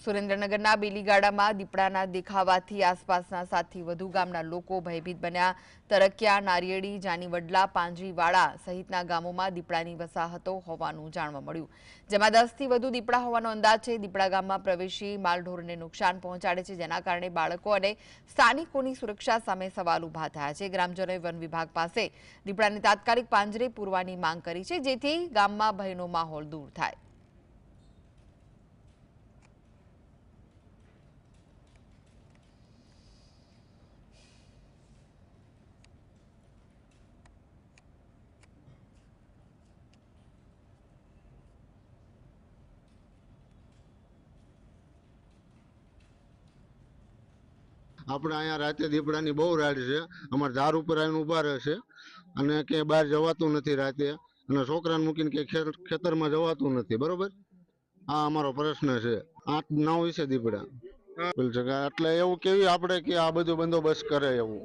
સુરેન્દ્રનગરના બેલીગાડામાં દીપડાના દેખાવાથી આસપાસના 7થી વધુ ગામના લોકો ભયભીત બન્યા। તરકિયા, નારિયેળી, જાનીવડલા, પાંજરીવાડા સહિતના ગામોમાં દીપડાની વસાહતો હોવાનું જાણવા મળ્યું, જેમાં 10થી વધુ દીપડા હોવાનો અંદાજ છે। દીપડા ગામમાં પ્રવેશી માલઢોરને નુકસાન પહોંચાડે છે, જેના કારણે બાળકો અને સ્થાનિકોની સુરક્ષા સામે સવાલ ઊભા થયા છે। ગ્રામજનોએ વન વિભાગ પાસે દીપડાને તાત્કાલિક પાંજરે પૂરવાની માંગ કરી છે, જેથી ગામમાં ભયનો માહોલ દૂર થાય। આપણે અહીંયા રાતે દીપડાની બહુ રાડ છે। અમારા ધાર ઉપર આવીને ઊભા રહે છે અને ક્યાંય બહાર જવાતું નથી રાતે, અને છોકરાને મૂકીને ક્યાંય ખેતરમાં જવાતું નથી। બરોબર, આ અમારો પ્રશ્ન છે। 8-9 છે દીપડા, એટલે એવું કેવી આપણે કે આ બધું બંદોબસ્ત કરે એવું।